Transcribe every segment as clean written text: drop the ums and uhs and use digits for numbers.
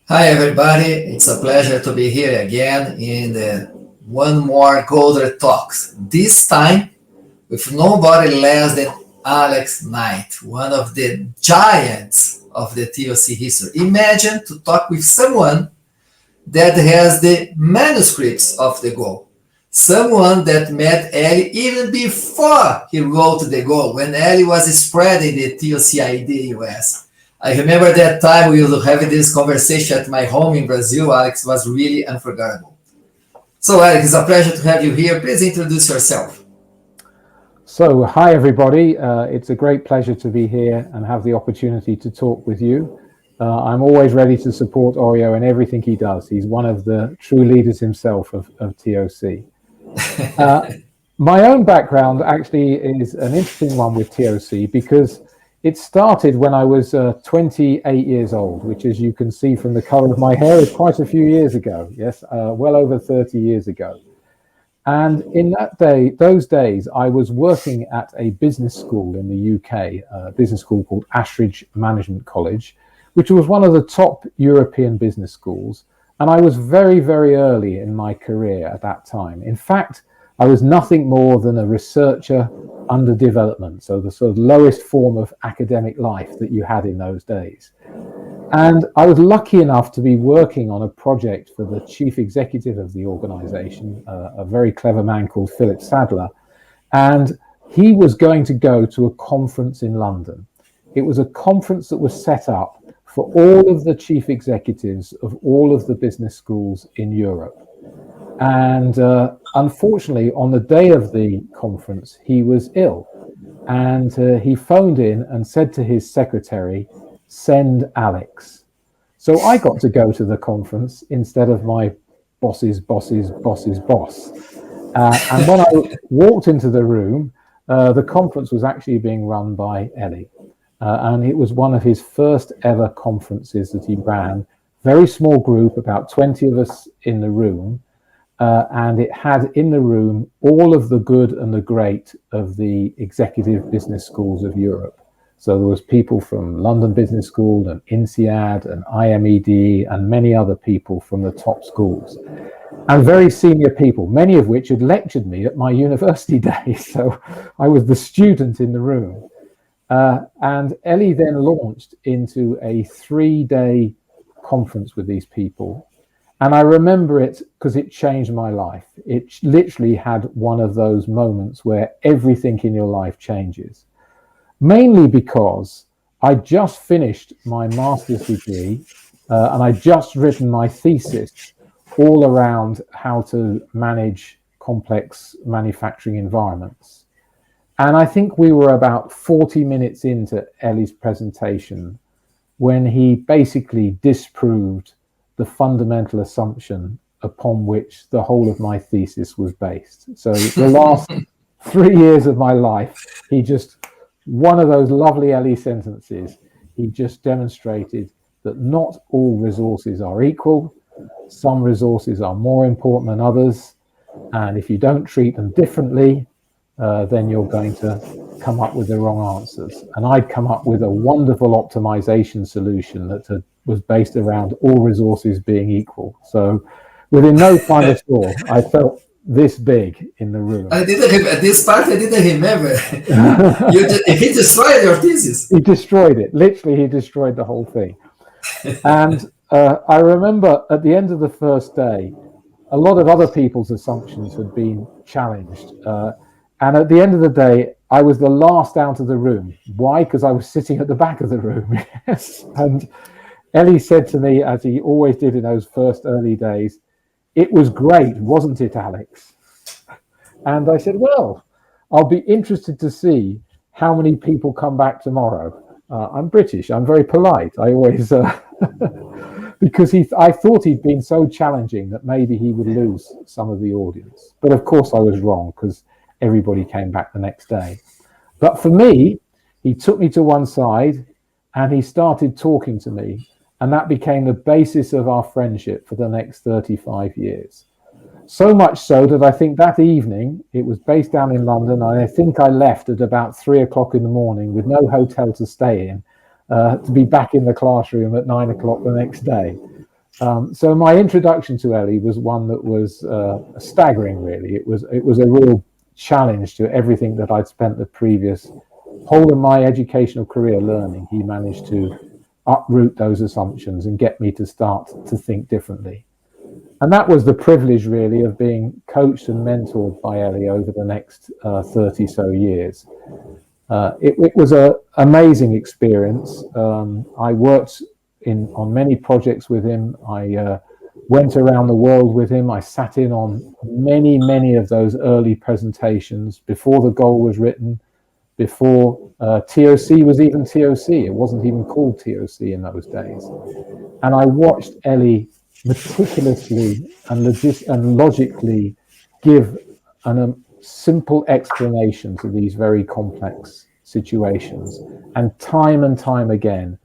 Hi, everybody. It's a pleasure to be here again in the one more Goldratt Talks. This time with nobody less than Alex Knight, one of the giants of the TOC history. Imagine to talk with someone that has the manuscripts of the goal. Someone that met Eli even before he wrote the goal, when Eli was spreading the TOC idea in the US. I remember that time we were having this conversation at my home in Brazil. Alex was really unforgettable. So, Alex, it's a pleasure to have you here. Please introduce yourself. So, hi everybody. It's a great pleasure to be here and have the opportunity to talk with you. I'm always ready to support Oreo in everything he does. He's one of the true leaders himself of TOC. My own background actually is an interesting one with TOC because it started when I was 28 years old, which, as you can see from the color of my hair, is quite a few years ago. Yes, well over 30 years ago. And in those days, I was working at a business school in the UK, a business school called Ashridge Management College, which was one of the top European business schools. And I was very, very early in my career at that time. In fact, I was nothing more than a researcher under development, so the sort of lowest form of academic life that you had in those days. And I was lucky enough to be working on a project for the chief executive of the organization, a very clever man called Philip Sadler. And he was going to go to a conference in London. It was a conference that was set up for all of the chief executives of all of the business schools in Europe. And unfortunately, on the day of the conference, he was ill. And he phoned in and said to his secretary, "Send Alex." So I got to go to the conference instead of my boss's boss's boss's boss. And when I walked into the room, the conference was actually being run by Eli. And it was one of his first ever conferences that he ran. Very small group, about 20 of us in the room. And it had in the room all of the good and the great of the executive business schools of Europe. So there was people from London Business School and INSEAD and IMED and many other people from the top schools. And very senior people, many of which had lectured me at my university days. So I was the student in the room. And Eli then launched into a 3-day conference with these people. And I remember it because it changed my life. It literally had one of those moments where everything in your life changes. Mainly because I just finished my master's degree and I just written my thesis all around how to manage complex manufacturing environments. And I think we were about 40 minutes into Eli's presentation when he basically disproved the fundamental assumption upon which the whole of my thesis was based. So the last 3 years of my life, he just, one of those lovely Eli sentences, he just demonstrated that not all resources are equal. Some resources are more important than others. And if you don't treat them differently, then you're going to come up with the wrong answers. And I'd come up with a wonderful optimization solution that was based around all resources being equal. So within no time at all, I felt this big in the room. This part I didn't remember. He destroyed your thesis. He destroyed it. Literally, he destroyed the whole thing. And I remember at the end of the first day, a lot of other people's assumptions had been challenged. And at the end of the day, I was the last out of the room. Why? Because I was sitting at the back of the room. Yes. And Eli said to me, as he always did in those first early days, "It was great, wasn't it, Alex?" And I said, "Well, I'll be interested to see how many people come back tomorrow." I'm British. I'm very polite. I always, because I thought he'd been so challenging that maybe he would lose some of the audience. But of course I was wrong because everybody came back the next day. But for me, he took me to one side and he started talking to me. And that became the basis of our friendship for the next 35 years. So much so that I think that evening, it was based down in London. I think I left at about 3 o'clock in the morning with no hotel to stay in, to be back in the classroom at 9 o'clock the next day. So my introduction to Eli was one that was staggering, really. It was a real challenge to everything that I'd spent the previous whole of my educational career learning. He managed to uproot those assumptions and get me to start to think differently. And that was the privilege, really, of being coached and mentored by Eli over the next 30 so years. It was an amazing experience. I worked on many projects with him. I went around the world with him. I sat in on many of those early presentations before the goal was written, before TOC was even TOC. It wasn't even called TOC in those days. And I watched Eli meticulously and logically give a simple explanation to these very complex situations, and time again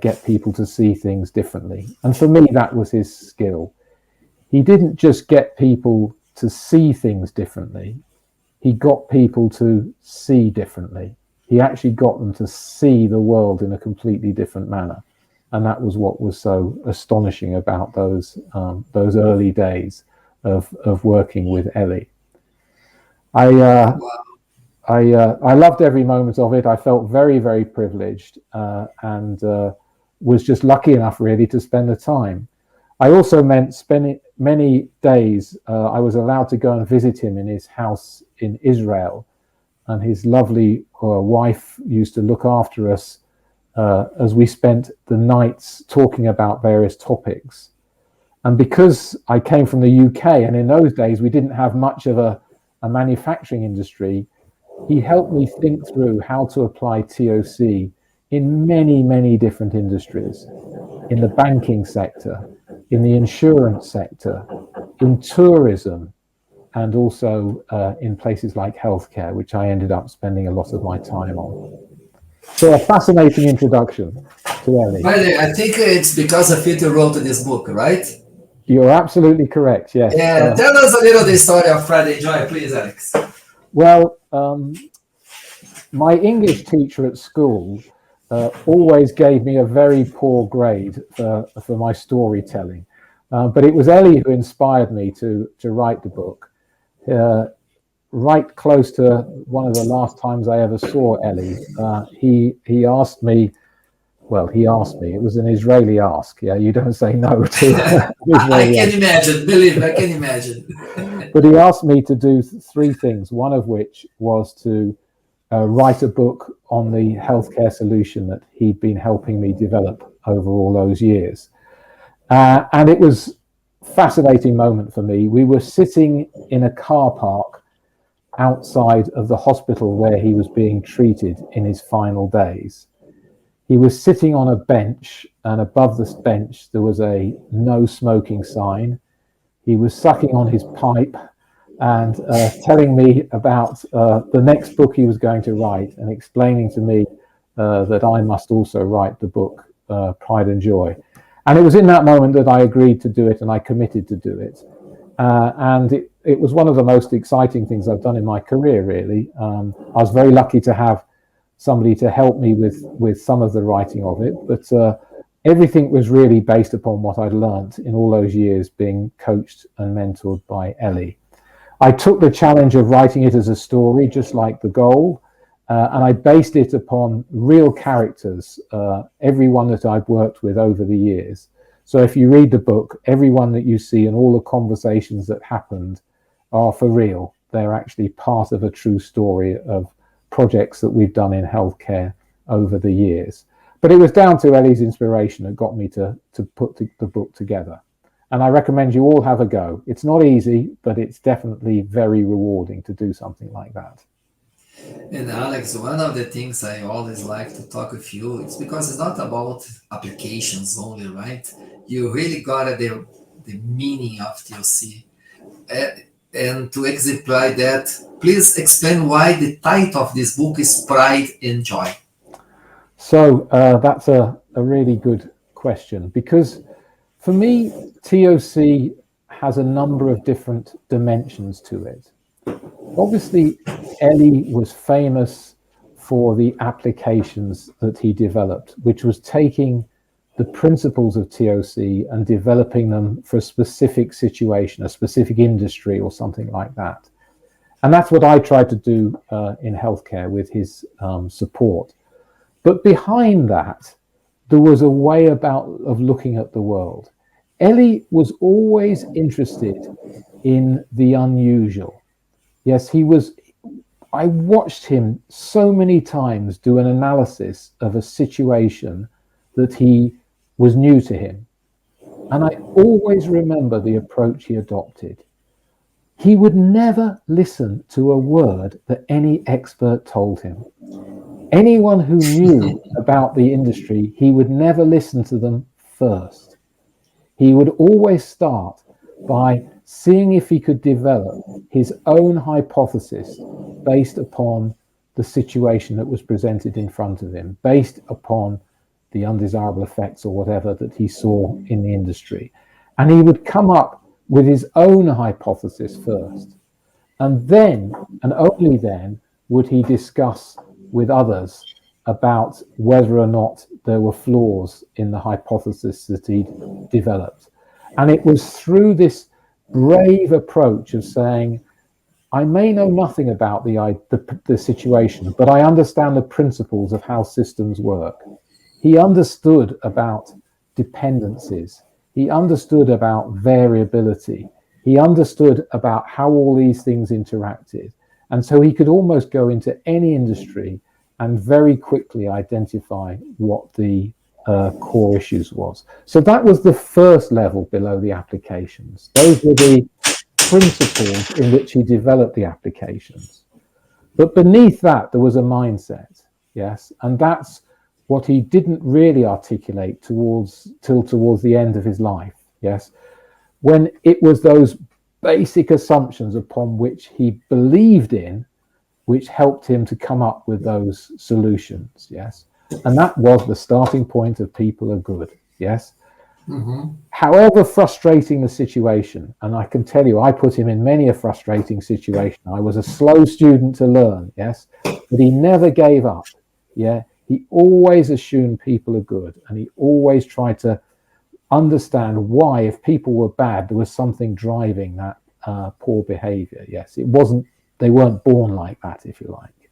get people to see things differently. And for me, that was his skill. He didn't just get people to see things differently, he got people to see differently. He actually got them to see the world in a completely different manner. And that was what was so astonishing about those early days of working with Eli. I loved every moment of it. I felt very privileged and was just lucky enough, really, to spend the time. I also meant spending many days. I was allowed to go and visit him in his house in Israel, and his lovely wife used to look after us as we spent the nights talking about various topics. And because I came from the UK, and in those days we didn't have much of a manufacturing industry, he helped me think through how to apply TOC in many different industries, in the banking sector, in the insurance sector, in tourism, and also in places like healthcare, which I ended up spending a lot of my time on. So a fascinating introduction to Eli. By the way, I think it's because of it you wrote this book, right? You're absolutely correct, yes. Yeah, tell us a little the story of Friday Joy, please, Alex. Well, my English teacher at school always gave me a very poor grade for my storytelling. But it was Eli who inspired me to write the book. Right close to one of the last times I ever saw Eli, he asked me, it was an Israeli ask. Yeah, you don't say no to I can imagine, believe me, I can imagine. But he asked me to do three things, one of which was to write a book on the healthcare solution that he'd been helping me develop over all those years. And it was a fascinating moment for me. We were sitting in a car park outside of the hospital where he was being treated in his final days. He was sitting on a bench, and above this bench there was a no smoking sign. He was sucking on his pipe and telling me about the next book he was going to write, and explaining to me that I must also write the book Pride and Joy. And it was in that moment that I agreed to do it, and I committed to do it. And it was one of the most exciting things I've done in my career, really. I was very lucky to have somebody to help me with some of the writing of it, but everything was really based upon what I'd learned in all those years being coached and mentored by Eli. I took the challenge of writing it as a story, just like the goal, and I based it upon real characters, everyone that I've worked with over the years. So if you read the book, everyone that you see and all the conversations that happened are for real. They're actually part of a true story of projects that we've done in healthcare over the years. But it was down to Eli's inspiration that got me to put the book together. And I recommend you all have a go. It's not easy, but it's definitely very rewarding to do something like that. And Alex, one of the things I always like to talk with you, it's because it's not about applications only, right? You really got the meaning of TOC. And to exemplify that, please explain why the title of this book is Pride and Joy. So that's a really good question, because for me, TOC has a number of different dimensions to it. Obviously, Eli was famous for the applications that he developed, which was taking the principles of TOC and developing them for a specific situation, a specific industry or something like that. And that's what I tried to do in healthcare with his support. But behind that, there was a way of looking at the world. Eli was always interested in the unusual. Yes, I watched him so many times do an analysis of a situation that was new to him. And I always remember the approach he adopted. He would never listen to a word that any expert told him. Anyone who knew about the industry, he would never listen to them first. He would always start by seeing if he could develop his own hypothesis based upon the situation that was presented in front of him, based upon the undesirable effects or whatever that he saw in the industry. And he would come up with his own hypothesis first. And then, and only then, would he discuss with others about whether or not there were flaws in the hypothesis that he'd developed. And it was through this brave approach of saying, I may know nothing about the situation, but I understand the principles of how systems work. He understood about dependencies. He understood about variability. He understood about how all these things interacted. And so he could almost go into any industry and very quickly identify what the core issues was. So that was the first level below the applications. Those were the principles in which he developed the applications. But beneath that, there was a mindset, yes? And that's what he didn't really articulate till towards the end of his life, yes? When it was those basic assumptions upon which he believed in, which helped him to come up with those solutions, yes? And that was the starting point of people are good, yes? Mm-hmm. However frustrating the situation, and I can tell you, I put him in many a frustrating situation. I was a slow student to learn, yes? But he never gave up, yeah? He always assumed people are good, and he always tried to understand why, if people were bad, there was something driving that poor behavior, yes? They weren't born like that, if you like.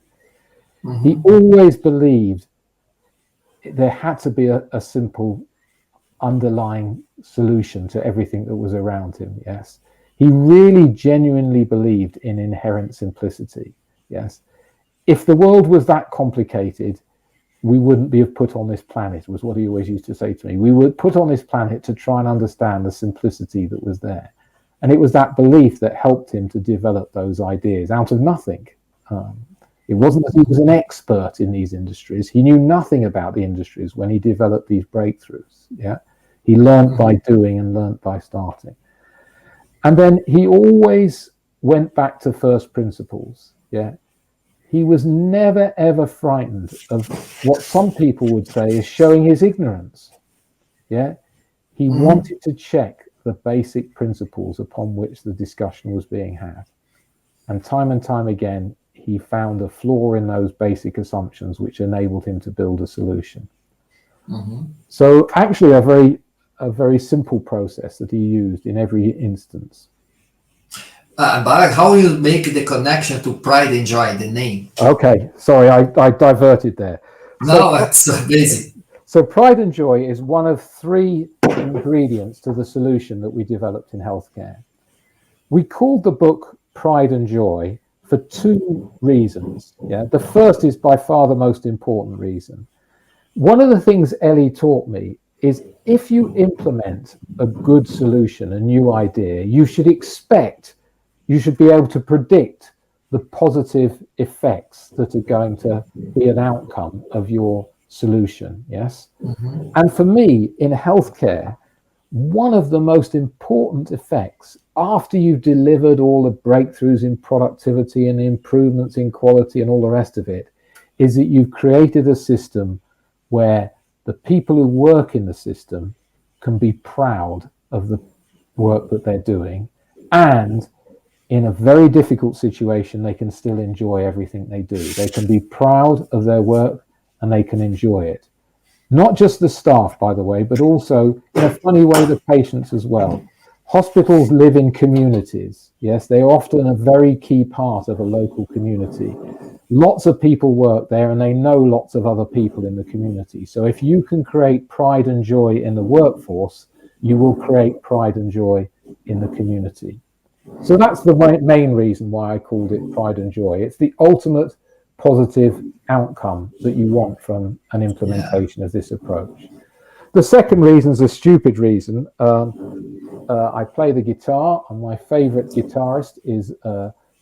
Mm-hmm. He always believed there had to be a simple underlying solution to everything that was around him, yes? He really genuinely believed in inherent simplicity, yes? If the world was that complicated, we wouldn't be put on this planet, was what he always used to say to me. We were put on this planet to try and understand the simplicity that was there. And it was that belief that helped him to develop those ideas out of nothing. It wasn't that he was an expert in these industries. He knew nothing about the industries when he developed these breakthroughs. Yeah, he learned by doing and learned by starting. And then he always went back to first principles. Yeah, he was never ever frightened of what some people would say is showing his ignorance. Yeah, he wanted to check the basic principles upon which the discussion was being had. And time again, he found a flaw in those basic assumptions which enabled him to build a solution. Mm-hmm. So actually a very simple process that he used in every instance. But how you make the connection to pride and joy, the name? Okay, sorry, I diverted there. No, that's amazing. So pride and joy is one of three ingredients to the solution that we developed in healthcare. We called the book Pride and Joy for two reasons. Yeah, the first is by far the most important reason. One of the things Eli taught me is if you implement a good solution, a new idea, you should be able to predict the positive effects that are going to be an outcome of your solution. Yes. Mm-hmm. And for me in healthcare, one of the most important effects after you've delivered all the breakthroughs in productivity and the improvements in quality and all the rest of it is that you've created a system where the people who work in the system can be proud of the work that they're doing, and in a very difficult situation they can still enjoy everything they do. They can be proud of their work and they can enjoy it. Not just the staff, by the way, but also, in a funny way, the patients as well. Hospitals live in communities. Yes, they're often a very key part of a local community. Lots of people work there and they know lots of other people in the community. So if you can create pride and joy in the workforce, you will create pride and joy in the community. So that's the main reason why I called it Pride and Joy. It's the ultimate positive outcome that you want from an implementation of this approach. The second reason is a stupid reason. I play the guitar, and my favorite guitarist is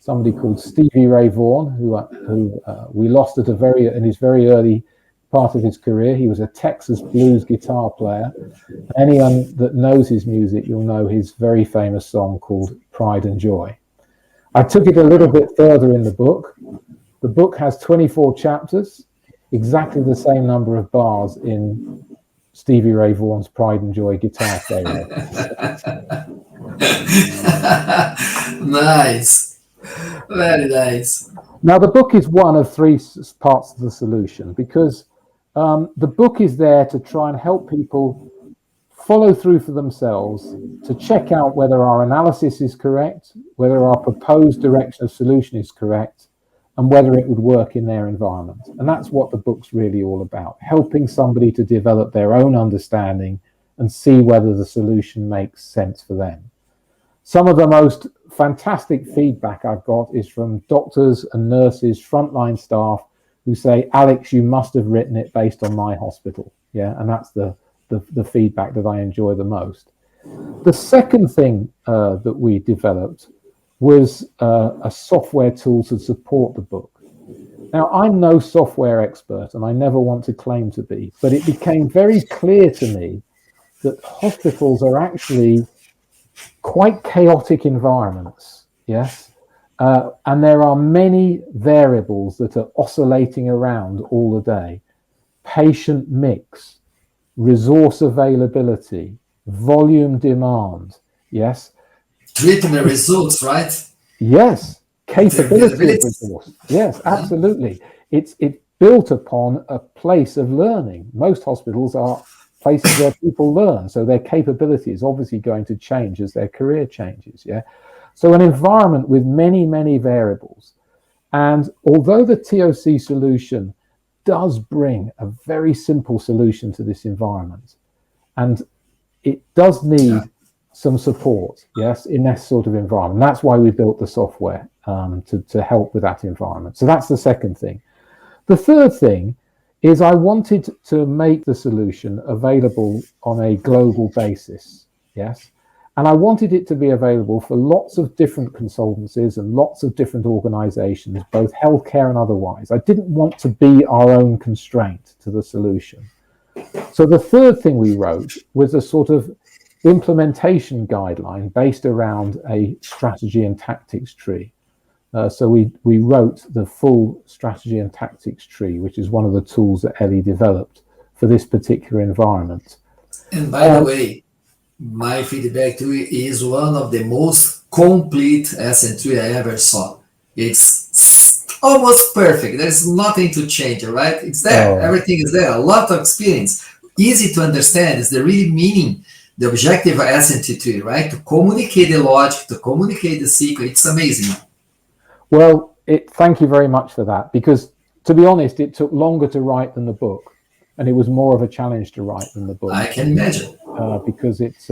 somebody called Stevie Ray Vaughan, who we lost in his very early part of his career. He was a Texas blues guitar player. Anyone that knows his music, you'll know his very famous song called Pride and Joy. I took it a little bit further in the book. The book has 24 chapters, exactly the same number of bars in Stevie Ray Vaughan's Pride and Joy guitar solo. Nice. Very nice. Now, the book is one of three parts of the solution, because the book is there to try and help people follow through for themselves, to check out whether our analysis is correct, whether our proposed direction of solution is correct, and whether it would work in their environment. And that's what the book's really all about, helping somebody to develop their own understanding and see whether the solution makes sense for them. Some of the most fantastic feedback I've got is from doctors and nurses, frontline staff, who say, Alex, you must have written it based on my hospital. Yeah, and that's the feedback that I enjoy the most. The second thing that we developed was a software tool to support the book. Now, I'm no software expert, and I never want to claim to be, but it became very clear to me that hospitals are actually quite chaotic environments, yes? And there are many variables that are oscillating around all the day. Patient mix, resource availability, volume demand, yes? Treatment results, right? Yes, capability of resource. Yes, absolutely. It's built upon a place of learning. Most hospitals are places where people learn, so their capability is obviously going to change as their career changes. Yeah, so an environment with many, many variables. And although the TOC solution does bring a very simple solution to this environment, and it does need some support, yes, in that sort of environment. That's why we built the software to help with that environment. So that's the second thing. The third thing is I wanted to make the solution available on a global basis, yes? And I wanted it to be available for lots of different consultancies and lots of different organizations, both healthcare and otherwise. I didn't want to be our own constraint to the solution. So the third thing we wrote was a sort of implementation guideline based around a strategy and tactics tree. So we wrote the full strategy and tactics tree, which is one of the tools that Eli developed for this particular environment. And by the way, my feedback to you is one of the most complete SN3 I ever saw. It's almost perfect. There's nothing to change, right? It's there. Everything is there. A lot of experience. Easy to understand. Is the real meaning, the objective of SN3, right? To communicate the logic, to communicate the secret. It's amazing. Well, thank you very much for that, because to be honest, it took longer to write than the book, and it was more of a challenge to write than the book. I can imagine. Because it's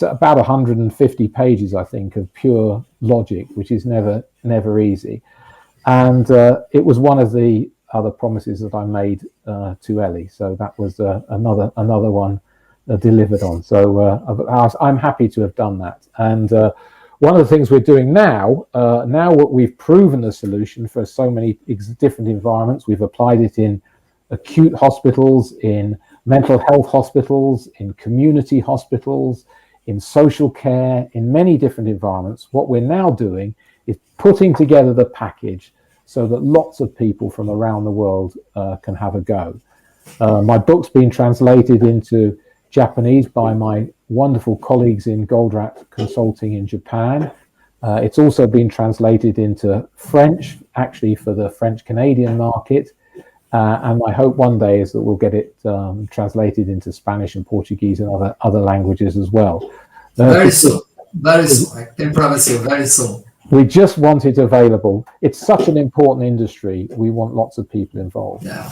about 150 pages, I think, of pure logic, which is never easy. And it was one of the other promises that I made to Eli. So that was another one delivered on. So I'm happy to have done that. And one of the things we're doing now what we've proven the solution for so many different environments, we've applied it in acute hospitals, in mental health hospitals, in community hospitals, in social care, in many different environments. What we're now doing is putting together the package so that lots of people from around the world can have a go. My book's been translated into Japanese by my wonderful colleagues in Goldratt Consulting in Japan. It's also been translated into French, actually for the French-Canadian market. And my hope one day is that we'll get it translated into Spanish and Portuguese and other languages as well. Very soon. I can promise you, very soon. We just want it available. It's such an important industry. We want lots of people involved. Yeah.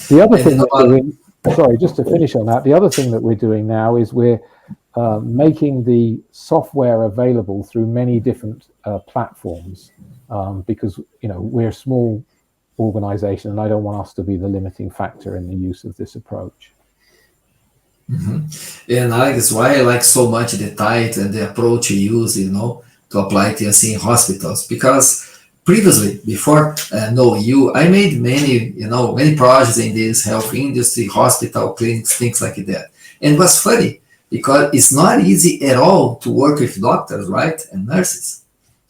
The other thing that we're doing, sorry, just to finish on that, the other thing that we're doing now is we're making the software available through many different platforms because, you know, we're a small organization and I don't want us to be the limiting factor in the use of this approach. Mm-hmm. And Alex, why I like so much the title and the approach you use, you know, to apply TLC in hospitals, because previously, before knowing you, I made many projects in this health industry, hospital, clinics, things like that. And it was funny because it's not easy at all to work with doctors, right, and nurses.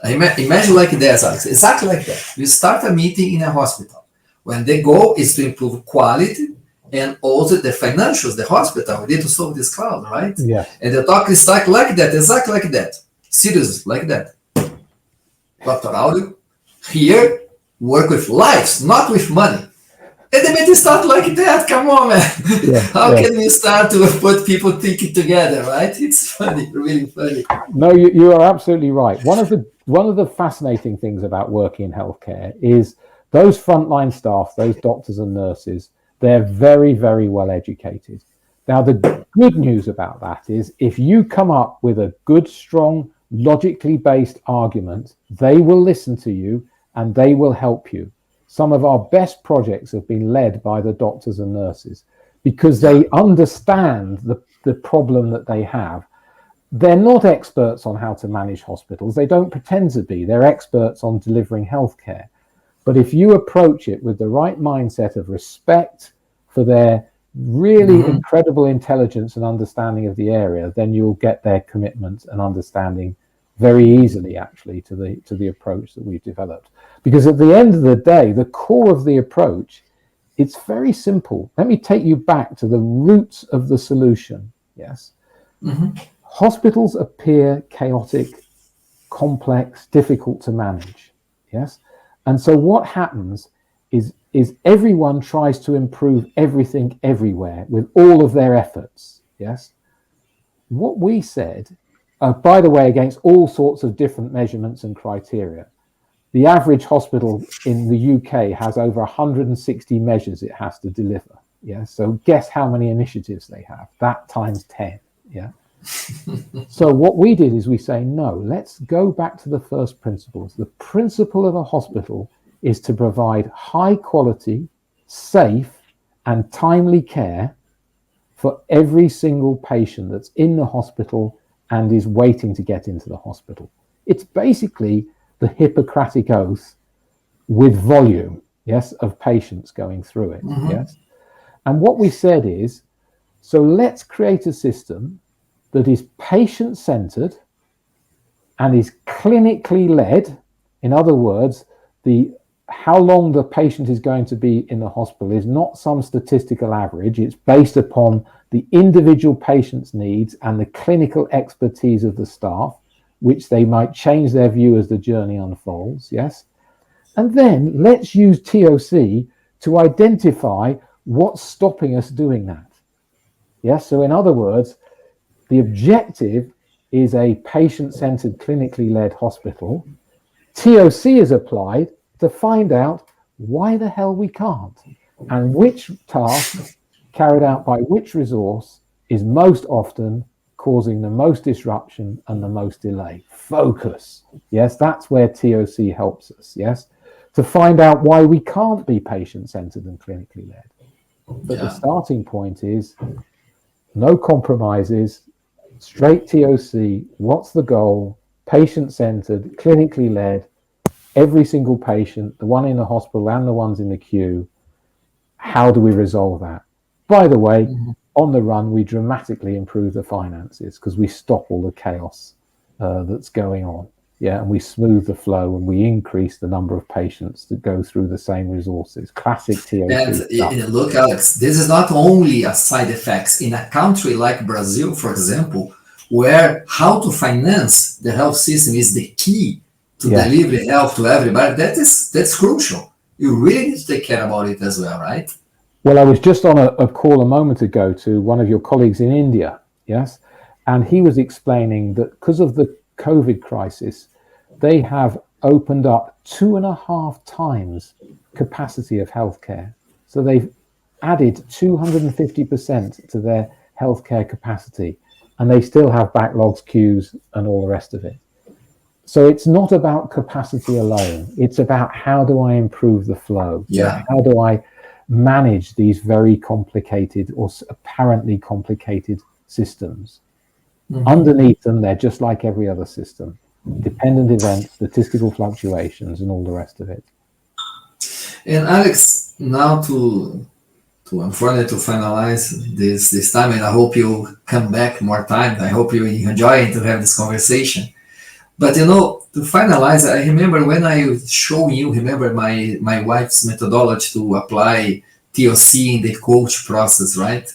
Imagine like this, Alex, exactly like that. You start a meeting in a hospital when the goal is to improve quality and also the financials, the hospital. We need to solve this cloud, right? Yeah. And the talk is like that, exactly like that. Serious, like that. Dr. Audio, here, work with lives, not with money. And the meeting start like that, come on, man. Yeah, How can we start to put people thinking together, right? It's funny, really funny. No, you are absolutely right. One of the fascinating things about working in healthcare is those frontline staff, those doctors and nurses, they're very, very well educated. Now, the good news about that is if you come up with a good, strong, logically based argument, they will listen to you and they will help you. Some of our best projects have been led by the doctors and nurses because they understand the problem that they have. They're not experts on how to manage hospitals. They don't pretend to be. They're experts on delivering healthcare. But if you approach it with the right mindset of respect for their really incredible intelligence and understanding of the area, then you'll get their commitment and understanding very easily, actually, to the approach that we've developed. Because at the end of the day, the core of the approach, it's very simple. Let me take you back to the roots of the solution. Yes. Mm-hmm. Hospitals appear chaotic, complex, difficult to manage. Yes. And so what happens is everyone tries to improve everything everywhere with all of their efforts. Yes. What we said, by the way, against all sorts of different measurements and criteria, the average hospital in the UK has over 160 measures it has to deliver. Yeah. So guess how many initiatives they have? That times 10. Yeah. So what we did is we say, no, let's go back to the first principles. The principle of a hospital is to provide high quality, safe, and timely care for every single patient that's in the hospital and is waiting to get into the hospital. It's basically the Hippocratic Oath with volume, yes, of patients going through it, yes. And what we said is, so let's create a system that is patient-centered and is clinically led. In other words, how long the patient is going to be in the hospital is not some statistical average. It's based upon the individual patient's needs and the clinical expertise of the staff, which they might change their view as the journey unfolds, yes? And then let's use TOC to identify what's stopping us doing that. Yes, so in other words, the objective is a patient-centered, clinically led hospital. TOC is applied to find out why the hell we can't and which task carried out by which resource is most often causing the most disruption and the most delay. Focus. Yes, that's where TOC helps us. Yes, to find out why we can't be patient-centered and clinically led. But the starting point is no compromises, straight TOC. What's the goal? Patient-centered, clinically led. Every single patient, the one in the hospital and the ones in the queue. How do we resolve that? By the way, on the run, we dramatically improve the finances because we stop all the chaos that's going on. Yeah, and we smooth the flow and we increase the number of patients that go through the same resources. Classic TOC. And look, Alex, this is not only a side effects in a country like Brazil, for example, where how to finance the health system is the key to deliver health to everybody. That's crucial. you really need to take care about it as well, right? Well, I was just on a call a moment ago to one of your colleagues in India, yes, and he was explaining that because of the COVID crisis, they have opened up 2.5 times capacity of healthcare. So they've added 250% to their healthcare capacity, and they still have backlogs, queues, and all the rest of it. So it's not about capacity alone. It's about how do I improve the flow? Yeah. How do I manage these very complicated or apparently complicated systems? Mm-hmm. Underneath them, they're just like every other system. Dependent events, statistical fluctuations, and all the rest of it. And Alex, now to unfortunately to finalize this time, and I hope you come back more times. I hope you enjoy to have this conversation. But you know, to finalize, I remember when I showed you, remember my wife's methodology to apply TOC in the coach process, right?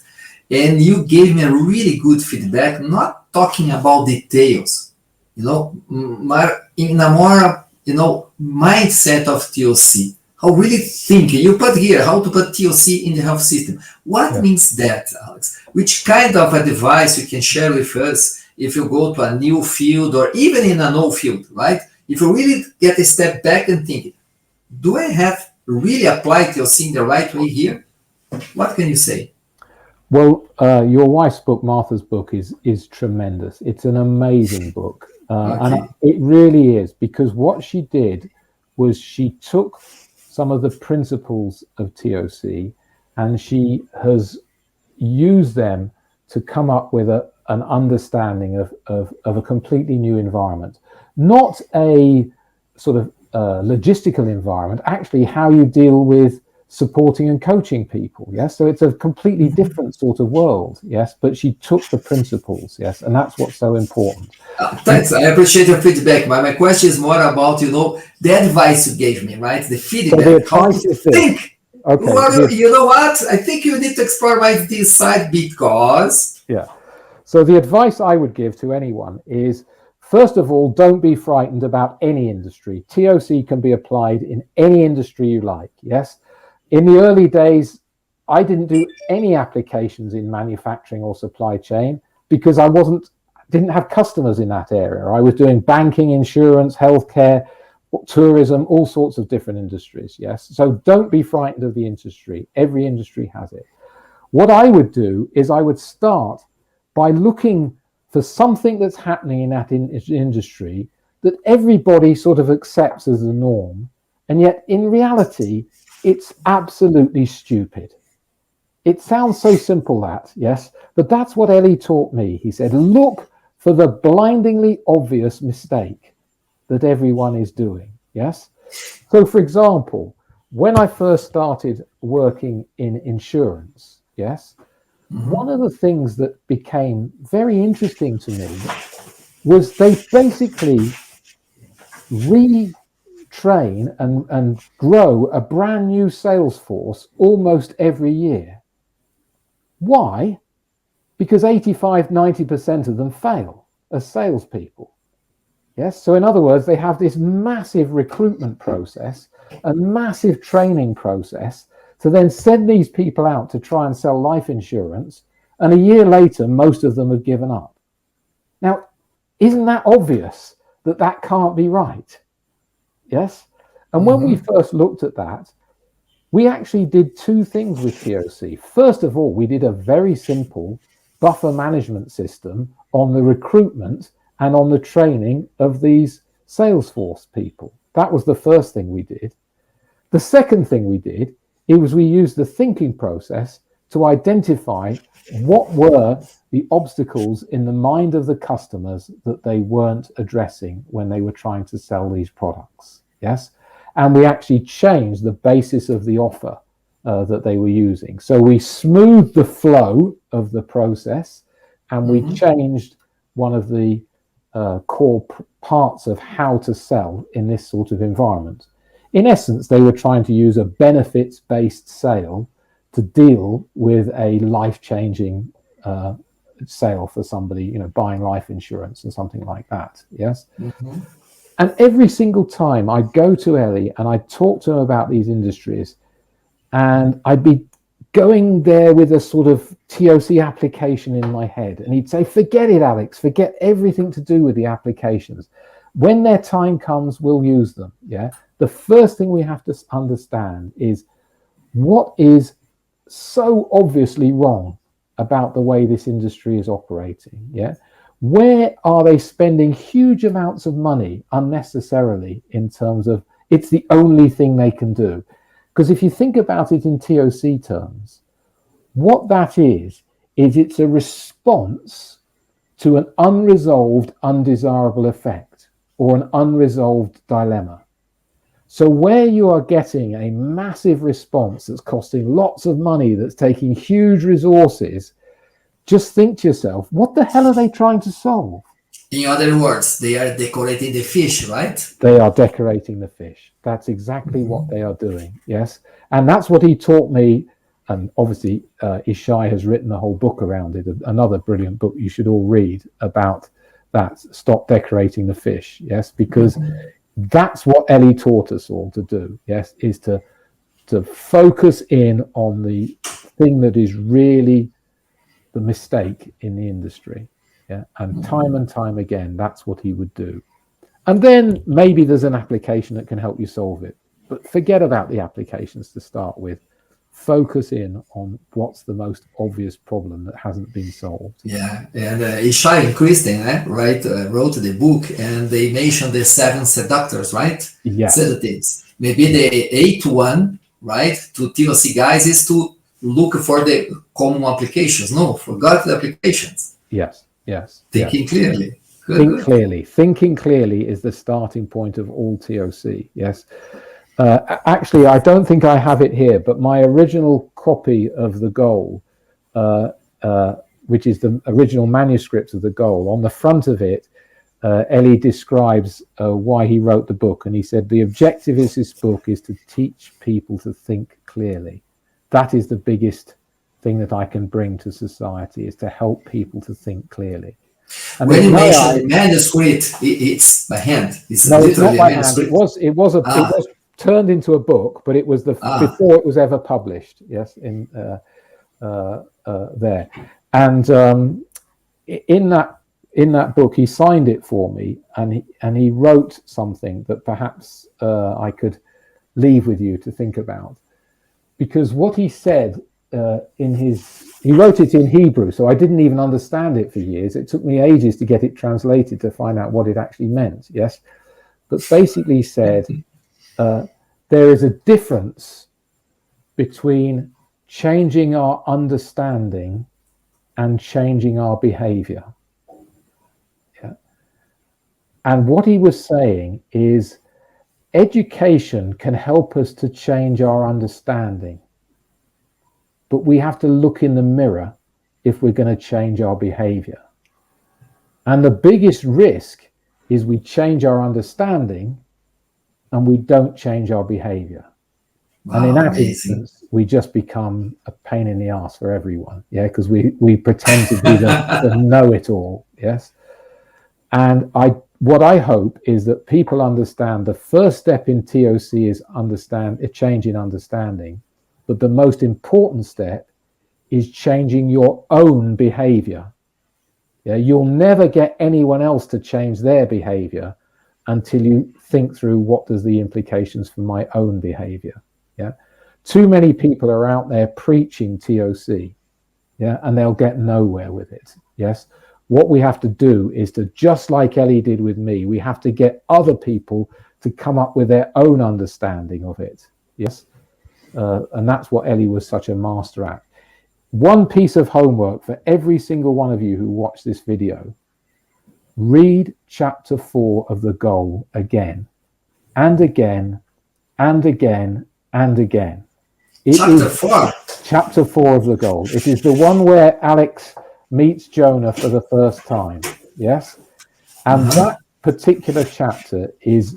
And you gave me a really good feedback, not talking about details, you know, in a more, you know, mindset of TOC. How really think, you put here, how to put TOC in the health system. What means that, Alex? Which kind of advice you can share with us if you go to a new field or even in an old field, right? If you really get a step back and think, do I have really applied TOC in the right way here? What can you say? Well, your wife's book, Martha's book, is tremendous. It's an amazing book. And it really is, because what she did was she took some of the principles of TOC and she has used them to come up with an understanding of a completely new environment. Not a sort of logistical environment, actually how you deal with supporting and coaching people, yes? So it's a completely different sort of world, yes? But she took the principles, yes? And that's what's so important. Thanks, I appreciate your feedback. My question is more about, you know, the advice you gave me, right? The feedback. So the advice is this. Think. Okay. Well, you know what? I think you need to explore this side because... Yeah. So the advice I would give to anyone is, first of all, don't be frightened about any industry. TOC can be applied in any industry you like, yes? In the early days, I didn't do any applications in manufacturing or supply chain because I didn't have customers in that area. I was doing banking, insurance, healthcare, tourism, all sorts of different industries, yes? So don't be frightened of the industry. Every industry has it. What I would do is I would start by looking for something that's happening in that industry that everybody sort of accepts as the norm, and yet in reality, it's absolutely stupid. It sounds so simple, that, yes, but that's what Eli taught me. He said, look for the blindingly obvious mistake that everyone is doing, yes? So, for example, when I first started working in insurance, yes, one of the things that became very interesting to me was they basically retrain and grow a brand new sales force almost every year. Why? Because 85-90% of them fail as salespeople. Yes. So in other words, they have this massive recruitment process, a massive training process to then send these people out to try and sell life insurance. And a year later, most of them have given up. Now, isn't that obvious that that can't be right? Yes. And when we first looked at that, we actually did two things with TOC. First of all, we did a very simple buffer management system on the recruitment and on the training of these Salesforce people. That was the first thing we did. The second thing we did is we used the thinking process to identify what were the obstacles in the mind of the customers that they weren't addressing when they were trying to sell these products. Yes. And we actually changed the basis of the offer that they were using. So we smoothed the flow of the process, and we changed one of the core parts of how to sell in this sort of environment. In essence, they were trying to use a benefits-based sale to deal with a life-changing sale for somebody, you know, buying life insurance and something like that. Yes. And every single time I go to Eli and I talk to him about these industries, and I'd be going there with a sort of TOC application in my head, and he'd say, forget it, Alex, forget everything to do with the applications. When their time comes, we'll use them. Yeah. The first thing we have to understand is what is so obviously wrong about the way this industry is operating. Yeah. Where are they spending huge amounts of money unnecessarily in terms of it's the only thing they can do? Because if you think about it in TOC terms, what that is it's a response to an unresolved, undesirable effect or an unresolved dilemma. So where you are getting a massive response that's costing lots of money, that's taking huge resources, just think to yourself, what the hell are they trying to solve? In other words, they are decorating the fish, right? They are decorating the fish. That's exactly what they are doing, yes? And that's what he taught me. And obviously, Ishai has written a whole book around it, another brilliant book you should all read about that, Stop Decorating the Fish, yes? Because that's what Eli taught us all to do, yes, is to focus in on the thing that is really the mistake in the industry. Yeah, and time again, that's what he would do. And then maybe there's an application that can help you solve it. But forget about the applications to start with. Focus in on what's the most obvious problem that hasn't been solved. Yeah, and Ishai and Kristen, right, wrote the book, and they mentioned the 7 seductors, right? Yeah. Sedatives. Maybe the 8th one, right, to TOC guys is to look for the common applications. No, forgot the applications. Yes. Thinking clearly. Think clearly. Thinking clearly is the starting point of all TOC. Yes. Actually, I don't think I have it here, but my original copy of the goal, which is the original manuscript of the goal, on the front of it, Eli describes why he wrote the book. And he said, the objective of this book is to teach people to think clearly. That is the biggest thing that I can bring to society, is to help people to think clearly. And when you mention the manuscript, it's by hand. It's not by hand. It was turned into a book, but it was before it was ever published. Yes, in there, and in that book, he signed it for me, and he wrote something that perhaps I could leave with you to think about, because what he said. He wrote it in Hebrew, so I didn't even understand it for years. It took me ages to get it translated to find out what it actually meant. Yes, but basically he said there is a difference between changing our understanding and changing our behavior. Yeah, and what he was saying is education can help us to change our understanding. But we have to look in the mirror if we're going to change our behavior. And the biggest risk is we change our understanding and we don't change our behavior. Wow, and in that instance, we just become a pain in the ass for everyone. Yeah, because we pretend to be the know-it-all. Yes. And what I hope is that people understand the first step in TOC is a change in understanding. But the most important step is changing your own behavior. Yeah, you'll never get anyone else to change their behavior until you think through what does the implications for my own behavior. Yeah, too many people are out there preaching TOC. Yeah, and they'll get nowhere with it. Yes, what we have to do is to, just like Eli did with me, we have to get other people to come up with their own understanding of it. Yes. And that's what Eli was such a master at. One piece of homework for every single one of you who watch this video: read chapter 4 of the goal again and again and again and again. Chapter 4 of the goal. It is the one where Alex meets Jonah for the first time. Yes, and that particular chapter is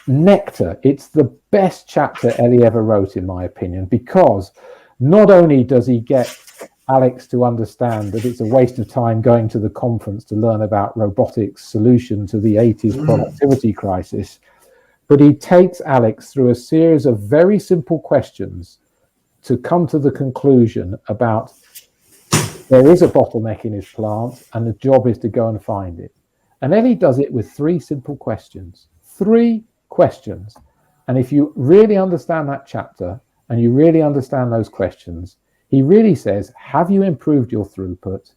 nectar. It's the best chapter Eli ever wrote, in my opinion, because not only does he get Alex to understand that it's a waste of time going to the conference to learn about robotics solution to the 80s productivity crisis. But he takes Alex through a series of very simple questions to come to the conclusion about there is a bottleneck in his plant and the job is to go and find it. And then he does it with 3 simple questions. 3 questions. And if you really understand that chapter and you really understand those questions, he really says, have you improved your throughput?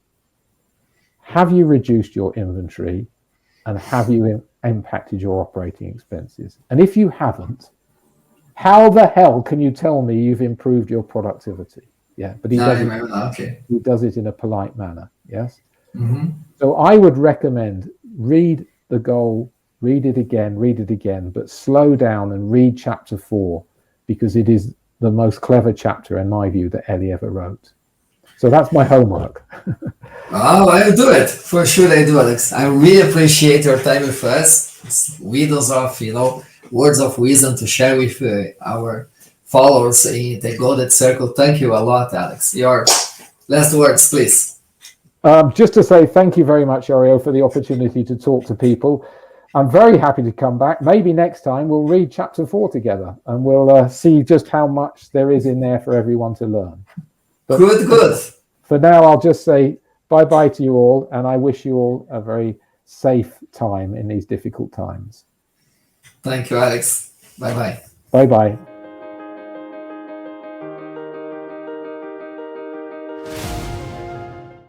Have you reduced your inventory? And have you impacted your operating expenses? And if you haven't, how the hell can you tell me you've improved your productivity? Yeah, but he does it in a polite manner. Yes. So I would recommend read the goal, read it again, but slow down and read chapter 4, because it is the most clever chapter, in my view, that Eli ever wrote. So that's my homework. Oh, I'll do it. For sure I do, Alex. I really appreciate your time with us. It's widows of, words of wisdom to share with our followers in the Golden Circle. Thank you a lot, Alex. Your last words, please. Just to say thank you very much, Oreo, for the opportunity to talk to people. I'm very happy to come back. Maybe next time we'll read chapter 4 together and we'll see just how much there is in there for everyone to learn. But good. For now, I'll just say bye-bye to you all, and I wish you all a very safe time in these difficult times. Thank you, Alex. Bye-bye. Bye-bye.